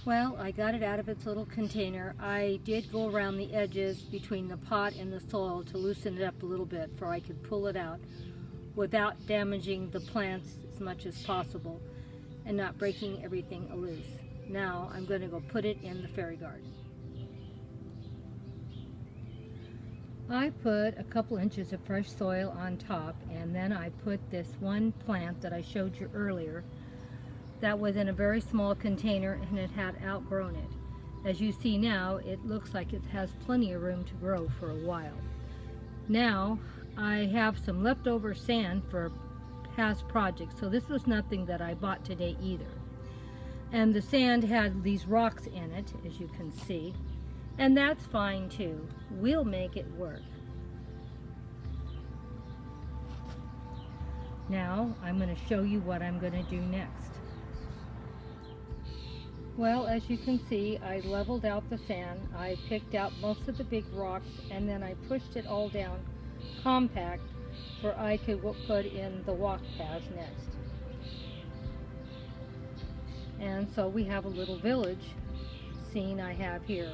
Well, I got it out of its little container. I did go around the edges between the pot and the soil to loosen it up a little bit so I could pull it out without damaging the plants as much as possible and not breaking everything loose. Now I'm going to go put it in the fairy garden. I put a couple inches of fresh soil on top, and then I put this one plant that I showed you earlier that was in a very small container and it had outgrown it. As you see now, it looks like it has plenty of room to grow for a while. Now I have some leftover sand for past projects, so this was nothing that I bought today either. And the sand had these rocks in it, as you can see, and that's fine too. We'll make it work. Now I'm going to show you what I'm going to do next. Well, as you can see, I leveled out the sand. I picked out most of the big rocks and then I pushed it all down compact for I could put in the walk paths next. And so we have a little village scene I have here.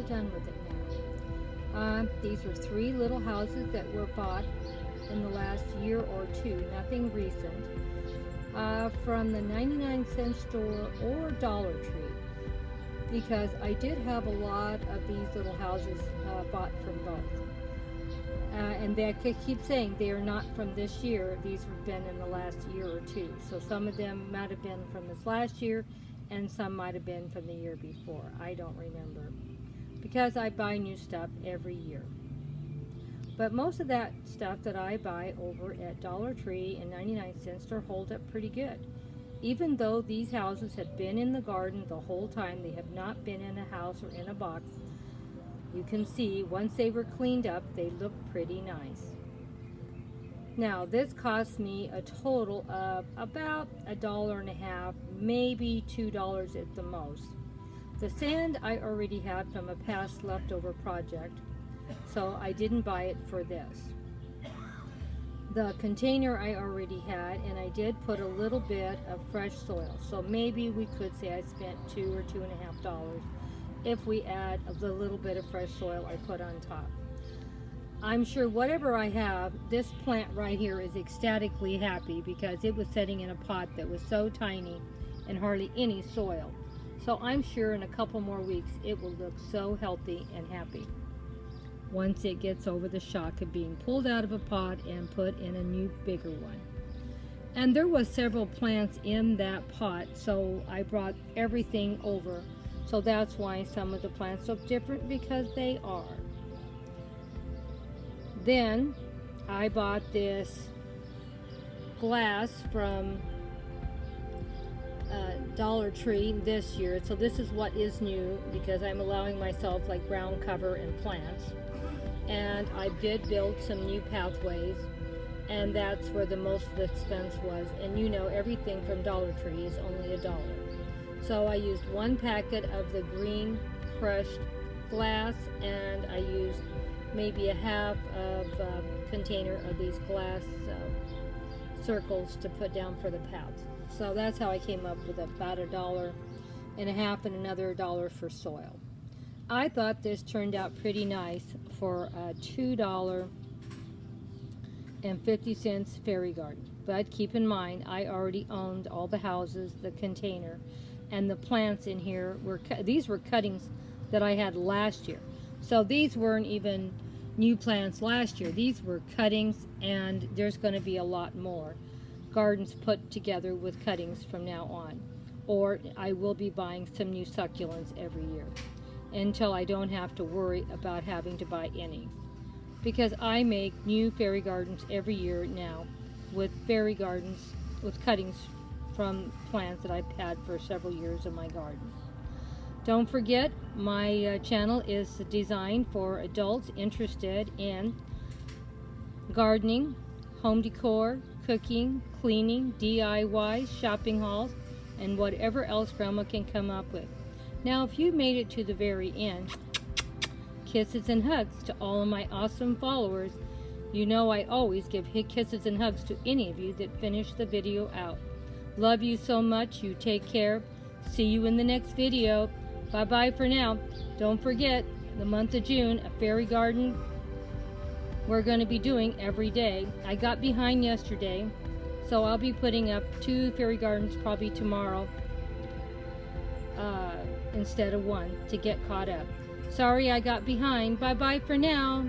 Done with it now. These are 3 little houses that were bought in the last year or 2, nothing recent, from the 99-cent store or Dollar Tree, because I did have a lot of these little houses bought from both. And they keep saying they are not from this year. These have been in the last year or 2. So some of them might have been from this last year and some might have been from the year before. I don't remember, because I buy new stuff every year. But most of that stuff that I buy over at Dollar Tree and 99-cent store hold up pretty good. Even though these houses have been in the garden the whole time, they have not been in a house or in a box. You can see once they were cleaned up, they look pretty nice. Now this cost me a total of about $1.50, maybe $2 at the most. The sand I already had from a past leftover project, so I didn't buy it for this. The container I already had, and I did put a little bit of fresh soil, so maybe we could say I spent $2 or $2.50 if we add the little bit of fresh soil I put on top. I'm sure whatever I have, this plant right here is ecstatically happy because it was sitting in a pot that was so tiny and hardly any soil. So I'm sure in a couple more weeks it will look so healthy and happy once it gets over the shock of being pulled out of a pot and put in a new bigger one. And there was several plants in that pot, so I brought everything over. So that's why some of the plants look different, because they are. Then I bought this glass from Dollar Tree this year, so this is what is new, because I'm allowing myself like ground cover and plants. And I did build some new pathways, and that's where the most of the expense was. And you know, everything from Dollar Tree is only $1. So I used 1 packet of the green crushed glass, and I used maybe a half of a container of these glass circles to put down for the paths. So that's how I came up with about $1.50 and another $1 for soil. I thought this turned out pretty nice for a $2.50 fairy garden. But keep in mind, I already owned all the houses, the container, and the plants in here these were cuttings that I had last year. So these weren't even new plants last year. These were cuttings, and there's going to be a lot more gardens put together with cuttings from now on. Or I will be buying some new succulents every year until I don't have to worry about having to buy any. Because I make new fairy gardens every year now with fairy gardens with cuttings from plants that I've had for several years in my garden. Don't forget, my channel is designed for adults interested in gardening, home decor, cooking, cleaning, DIY, shopping hauls, and whatever else Grandma can come up with. Now, if you made it to the very end, kisses and hugs to all of my awesome followers. You know I always give kisses and hugs to any of you that finish the video out. Love you so much. You take care. See you in the next video. Bye-bye for now. Don't forget, the month of June, a fairy garden we're going to be doing every day. I got behind yesterday, so I'll be putting up 2 fairy gardens probably tomorrow instead of 1 to get caught up. Sorry I got behind. Bye-bye for now.